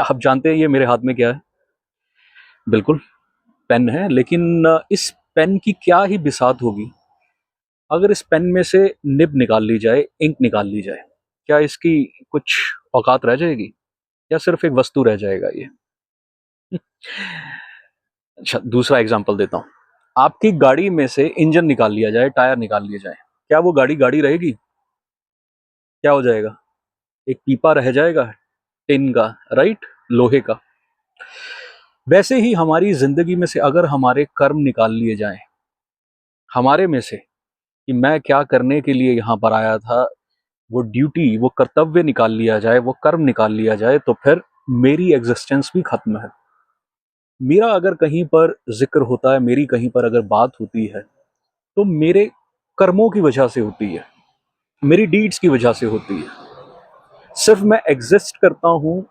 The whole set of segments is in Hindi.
आप जानते हैं ये मेरे हाथ में क्या है? बिल्कुल, पेन है, लेकिन इस पेन की क्या ही बिसात होगी अगर इस पेन में से निब निकाल ली जाए, इंक निकाल ली जाए। क्या इसकी कुछ औकात रह जाएगी या सिर्फ एक वस्तु रह जाएगा ये? अच्छा, दूसरा एग्जांपल देता हूँ। आपकी गाड़ी में से इंजन निकाल लिया जाए, टायर निकाल लिए जाए, क्या वो गाड़ी गाड़ी रहेगी? क्या हो जाएगा? एक पीपा रह जाएगा, टिन का, राइट, लोहे का। वैसे ही हमारी जिंदगी में से अगर हमारे कर्म निकाल लिए जाएं, हमारे में से, कि मैं क्या करने के लिए यहाँ पर आया था, वो ड्यूटी, वो कर्तव्य निकाल लिया जाए, वो कर्म निकाल लिया जाए, तो फिर मेरी एग्जिस्टेंस भी खत्म है। मेरा अगर कहीं पर जिक्र होता है, मेरी कहीं पर अगर बात होती है, तो मेरे कर्मों की वजह से होती है, मेरी डीड्स की वजह से होती है। सिर्फ मैं एग्जिस्ट करता हूँ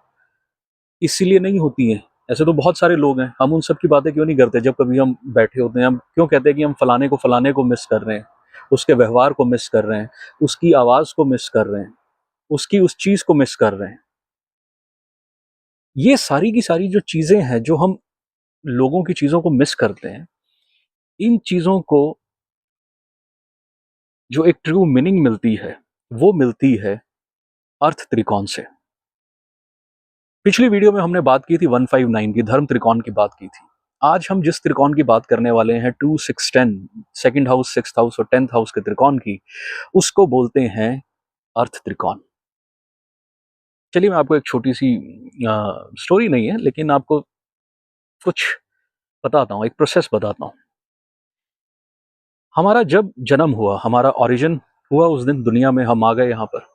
इसीलिए नहीं होती हैं। ऐसे तो बहुत सारे लोग हैं, हम उन सब की बातें क्यों नहीं करते? जब कभी हम बैठे होते हैं, हम क्यों कहते हैं कि हम फलाने को मिस कर रहे हैं, उसके व्यवहार को मिस कर रहे हैं, उसकी आवाज़ को मिस कर रहे हैं, उसकी उस चीज़ को मिस कर रहे हैं। ये सारी की सारी जो चीज़ें हैं, जो हम लोगों की चीज़ों को मिस करते हैं, इन चीज़ों को जो एक ट्रू मीनिंग मिलती है, वो मिलती है अर्थ त्रिकोण से। पिछली वीडियो में हमने बात की थी 159 की, धर्म त्रिकोण की बात की थी। आज हम जिस त्रिकोण की बात करने वाले हैं, 2 6 10, सेकंड हाउस, सिक्स्थ हाउस और 10th हाउस के त्रिकोण की, उसको बोलते हैं अर्थ त्रिकोण। चलिए मैं आपको एक छोटी सी स्टोरी नहीं है, लेकिन आपको कुछ बताता हूँ, एक प्रोसेस बताता हूँ। हमारा जब जन्म हुआ, हमारा ओरिजिन हुआ, उस दिन दुनिया में हम आ गए यहाँ पर।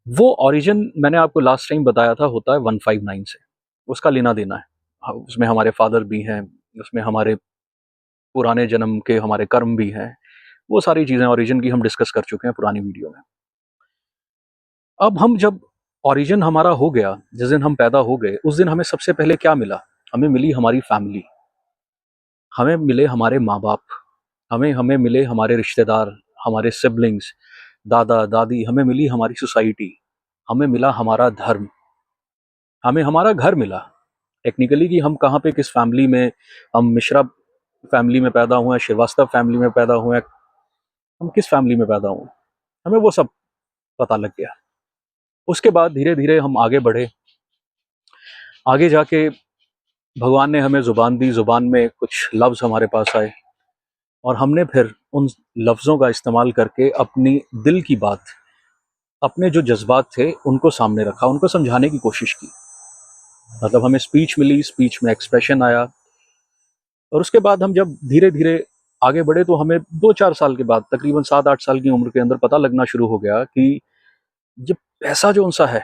वो ओरिजिन मैंने आपको लास्ट टाइम बताया था, होता है 159 से। उसका लेना देना है। उसमें हमारे फादर भी हैं, उसमें हमारे पुराने जन्म के हमारे कर्म भी हैं। वो सारी चीज़ें ओरिजिन की हम डिस्कस कर चुके हैं पुरानी वीडियो में। अब हम जब ओरिजिन हमारा हो गया, जिस दिन हम पैदा हो गए, उस दिन हमें सबसे पहले क्या मिला? हमें मिली हमारी फैमिली, हमें मिले हमारे माँ बाप, हमें हमें मिले हमारे रिश्तेदार, हमारे सिबलिंग्स, दादा दादी, हमें मिली हमारी सोसाइटी, हमें मिला हमारा धर्म, हमें हमारा घर मिला। टेक्निकली कि हम कहाँ पे किस फैमिली में, हम मिश्रा फैमिली में पैदा हुए हैं, श्रीवास्तव फैमिली में पैदा हुए हैं, हम किस फैमिली में पैदा हुए, हमें वो सब पता लग गया। उसके बाद धीरे धीरे हम आगे बढ़े। आगे जाके भगवान ने हमें ज़ुबान दी, ज़ुबान में कुछ लफ्ज़ हमारे पास आए, और हमने फिर उन लफ्ज़ों का इस्तेमाल करके अपनी दिल की बात, अपने जो जज्बात थे, उनको सामने रखा, उनको समझाने की कोशिश की। मतलब हमें स्पीच मिली, स्पीच में एक्सप्रेशन आया, और उसके बाद हम जब धीरे धीरे आगे बढ़े, तो हमें 2-4 साल के बाद, तकरीबन 7-8 साल की उम्र के अंदर पता लगना शुरू हो गया कि ये पैसा जो उनसा है,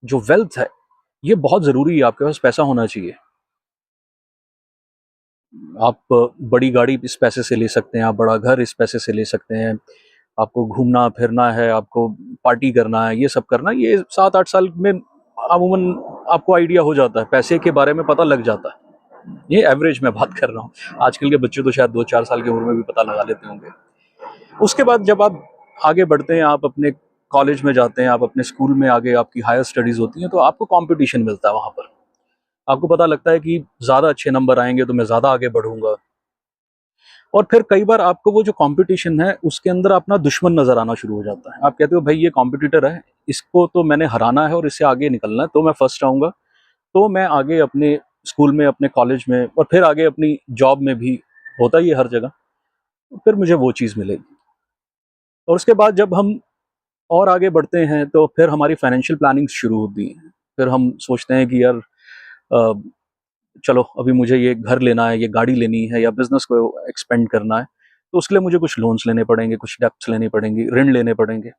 जो वेल्थ है, ये बहुत ज़रूरी है। आपके पास पैसा होना चाहिए। आप बड़ी गाड़ी इस पैसे से ले सकते हैं, आप बड़ा घर इस पैसे से ले सकते हैं, आपको घूमना फिरना है, आपको पार्टी करना है, ये सब करना, ये 7-8 साल में अमूमन आपको आइडिया हो जाता है, पैसे के बारे में पता लग जाता है। ये एवरेज मैं बात कर रहा हूँ। आजकल के बच्चे तो शायद 2-4 साल की उम्र में भी पता लगा लेते होंगे। उसके बाद जब आप आगे बढ़ते हैं, आप अपने कॉलेज में जाते हैं, आप अपने स्कूल में आगे आपकी हायर स्टडीज़ होती हैं, तो आपको कॉम्पिटिशन मिलता है वहाँ पर। आपको पता लगता है कि ज़्यादा अच्छे नंबर आएँगे तो मैं ज़्यादा आगे बढ़ूँगा, और फिर कई बार आपको वो जो कॉम्पिटिशन है, उसके अंदर अपना दुश्मन नज़र आना शुरू हो जाता है। आप कहते हो, भाई ये कॉम्पिटिटर है, इसको तो मैंने हराना है और इससे आगे निकलना है, तो मैं फर्स्ट आऊँगा, तो मैं आगे अपने स्कूल में, अपने कॉलेज में, और फिर आगे अपनी जॉब में भी, होता ही है हर जगह, तो फिर मुझे वो चीज़ मिलेगी। और उसके बाद जब हम और आगे बढ़ते हैं, तो फिर हमारी फाइनेंशियल प्लानिंग शुरू होती है। फिर हम सोचते हैं कि यार, अ, चलो अभी मुझे ये घर लेना है, ये गाड़ी लेनी है, या बिज़नेस को एक्सपेंड करना है, तो उसके लिए मुझे कुछ लोन्स लेने पड़ेंगे, कुछ डेब्ट्स लेनी पड़ेंगी, ऋण लेने पड़ेंगे,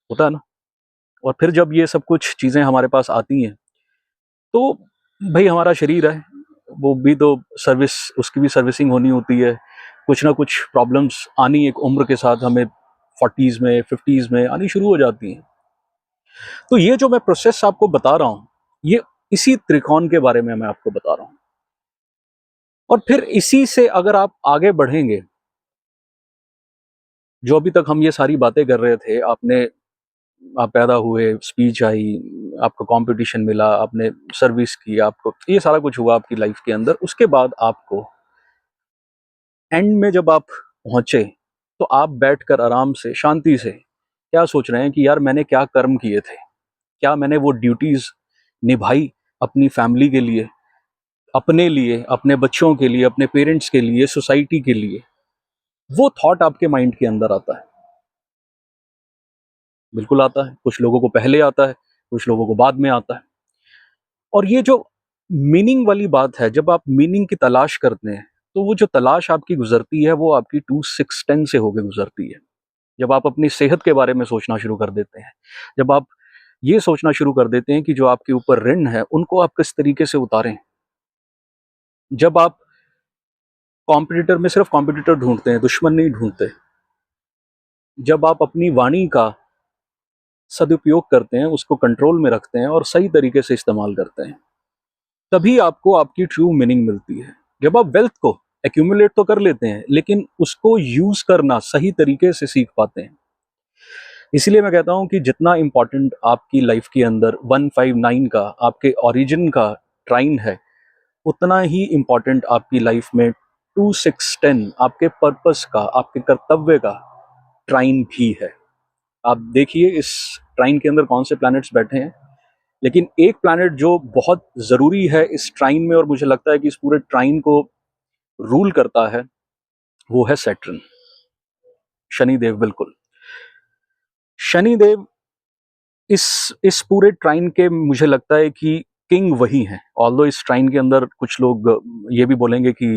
होता है ना? और फिर जब ये सब कुछ चीज़ें हमारे पास आती हैं, तो भई हमारा शरीर है, वो भी तो सर्विस, उसकी भी सर्विसिंग होनी होती है। कुछ ना कुछ प्रॉब्लम्स आनी एक उम्र के साथ हमें 40s में, 50s में आनी शुरू हो जाती हैं। तो ये जो मैं प्रोसेस आपको बता रहा हूँ, ये इसी त्रिकोण के बारे में मैं आपको बता रहा हूँ। और फिर इसी से अगर आप आगे बढ़ेंगे, जो अभी तक हम ये सारी बातें कर रहे थे, आप पैदा हुए, स्पीच आई, आपको कंपटीशन मिला, आपने सर्विस की, आपको ये सारा कुछ हुआ आपकी लाइफ के अंदर। उसके बाद आपको एंड में जब आप पहुंचे तो आप बैठकर आराम से शांति से क्या सोच रहे हैं कि यार मैंने क्या कर्म किए थे, क्या मैंने वो ड्यूटीज निभाई अपनी फैमिली के लिए, अपने लिए, अपने बच्चों के लिए, अपने पेरेंट्स के लिए, सोसाइटी के लिए। वो थॉट आपके माइंड के अंदर आता है, बिल्कुल आता है। कुछ लोगों को पहले आता है, कुछ लोगों को बाद में आता है। और ये जो मीनिंग वाली बात है, जब आप मीनिंग की तलाश करते हैं तो वो जो तलाश आपकी गुजरती है वो आपकी 2 6 10 से होकर गुजरती है। जब आप अपनी सेहत के बारे में सोचना शुरू कर देते हैं, जब आप ये सोचना शुरू कर देते हैं कि जो आपके ऊपर ऋण है उनको आप किस तरीके से उतारें, जब आप कॉम्पिटिटर में सिर्फ कॉम्पिटिटर ढूंढते हैं, दुश्मन नहीं ढूंढते, जब आप अपनी वाणी का सदुपयोग करते हैं, उसको कंट्रोल में रखते हैं और सही तरीके से इस्तेमाल करते हैं, तभी आपको आपकी ट्रू मीनिंग मिलती है। जब आप वेल्थ को एक्यूमुलेट तो कर लेते हैं लेकिन उसको यूज करना सही तरीके से सीख पाते हैं। इसलिए मैं कहता हूं कि जितना इंपॉर्टेंट आपकी लाइफ के अंदर 159 का आपके ओरिजिन का ट्राइन है, उतना ही इंपॉर्टेंट आपकी लाइफ में 2610 आपके पर्पस का, आपके कर्तव्य का ट्राइन भी है। आप देखिए इस ट्राइन के अंदर कौन से प्लैनेट्स बैठे हैं, लेकिन एक प्लैनेट जो बहुत ज़रूरी है इस ट्राइन में और मुझे लगता है कि इस पूरे ट्राइन को रूल करता है, वो है सैटर्न, शनिदेव। बिल्कुल, शनिदेव इस पूरे ट्राइन के मुझे लगता है कि किंग वही हैं। ऑल्दो इस ट्राइन के अंदर कुछ लोग ये भी बोलेंगे कि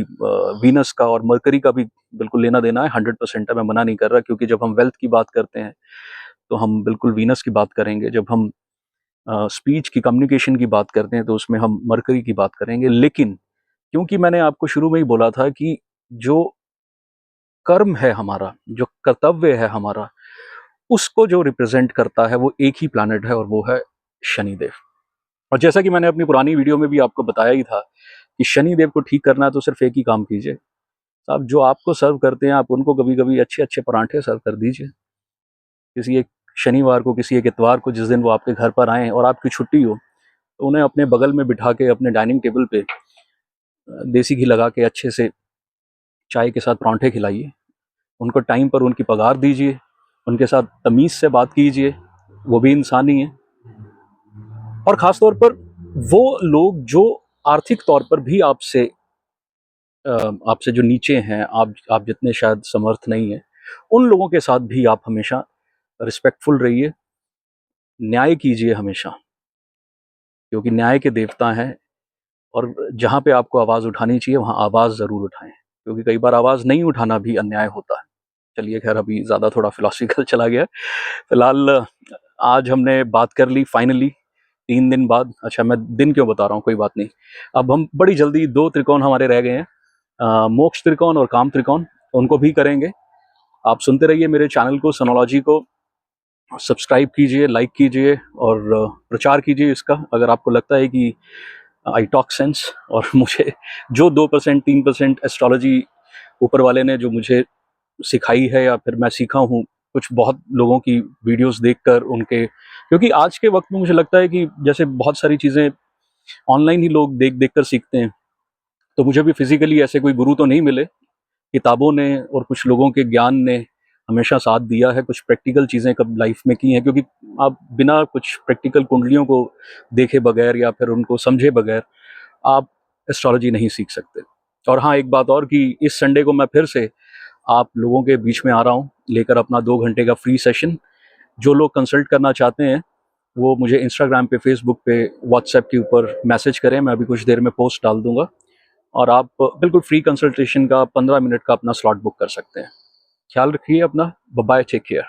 वीनस का और मरकरी का भी बिल्कुल लेना देना है, 100% है, मैं मना नहीं कर रहा, क्योंकि जब हम वेल्थ की बात करते हैं तो हम बिल्कुल वीनस की बात करेंगे, जब हम स्पीच की, कम्युनिकेशन की बात करते हैं तो उसमें हम मरकरी की बात करेंगे। लेकिन क्योंकि मैंने आपको शुरू में ही बोला था कि जो कर्म है हमारा, जो कर्तव्य है हमारा, उसको जो रिप्रेजेंट करता है वो एक ही प्लैनेट है और वो है शनिदेव। और जैसा कि मैंने अपनी पुरानी वीडियो में भी आपको बताया ही था कि शनिदेव को ठीक करना है तो सिर्फ एक ही काम कीजिए साहब, जो आपको सर्व करते हैं आप उनको कभी कभी अच्छे अच्छे परांठे सर्व कर दीजिए। किसी एक शनिवार को, किसी एक इतवार को, जिस दिन वो आपके घर पर आएँ और आपकी छुट्टी हो, तो उन्हें अपने बगल में बिठा के अपने डाइनिंग टेबल पे देसी घी लगा के अच्छे से चाय के साथ परांठे खिलाइए। उनको टाइम पर उनकी पगार दीजिए, उनके साथ तमीज़ से बात कीजिए, वो भी इंसान ही है। और ख़ास तौर पर वो लोग जो आर्थिक तौर पर भी आपसे जो नीचे हैं, आप जितने शायद समर्थ नहीं हैं, उन लोगों के साथ भी आप हमेशा रिस्पेक्टफुल रहिए, न्याय कीजिए हमेशा, क्योंकि न्याय के देवता हैं। और जहाँ पे आपको आवाज़ उठानी चाहिए वहाँ आवाज़ ज़रूर उठाएं, क्योंकि कई बार आवाज़ नहीं उठाना भी अन्याय होता है। चलिए खैर, अभी ज़्यादा थोड़ा फिलोसफिकल चला गया। फिलहाल आज हमने बात कर ली फाइनली 3 दिन बाद। अच्छा, मैं दिन क्यों बता रहा हूँ, कोई बात नहीं। अब हम बड़ी जल्दी 2 त्रिकोण हमारे रह गए हैं, मोक्ष त्रिकोण और काम त्रिकोण, उनको भी करेंगे। आप सुनते रहिए मेरे चैनल को, सोनोलॉजी को सब्सक्राइब कीजिए, लाइक कीजिए और प्रचार कीजिए इसका। अगर आपको लगता है कि आई टॉक सेंस और मुझे जो 2% 3% एस्ट्रोलॉजी ऊपर वाले ने जो मुझे सिखाई है या फिर मैं सीखा हूँ कुछ बहुत लोगों की वीडियोस देखकर, उनके, क्योंकि आज के वक्त में मुझे लगता है कि जैसे बहुत सारी चीज़ें ऑनलाइन ही लोग देख देख कर सीखते हैं, तो मुझे भी फिजिकली ऐसे कोई गुरु तो नहीं मिले। किताबों ने और कुछ लोगों के ज्ञान ने हमेशा साथ दिया है, कुछ प्रैक्टिकल चीज़ें कब लाइफ में की हैं, क्योंकि आप बिना कुछ प्रैक्टिकल कुंडलियों को देखे बगैर या फिर उनको समझे बगैर आप एस्ट्रोलॉजी नहीं सीख सकते। और हाँ, एक बात और कि इस संडे को मैं फिर से आप लोगों के बीच में आ रहा हूँ लेकर अपना 2 घंटे का फ्री सेशन। जो लोग कंसल्ट करना चाहते हैं वो मुझे इंस्टाग्राम पे, फेसबुक पे, व्हाट्सएप के ऊपर मैसेज करें, मैं अभी कुछ देर में पोस्ट डाल दूंगा और आप बिल्कुल फ्री कंसल्टेशन का 15 मिनट का अपना स्लॉट बुक कर सकते हैं। ख्याल रखिए अपना, बाय, टेक केयर।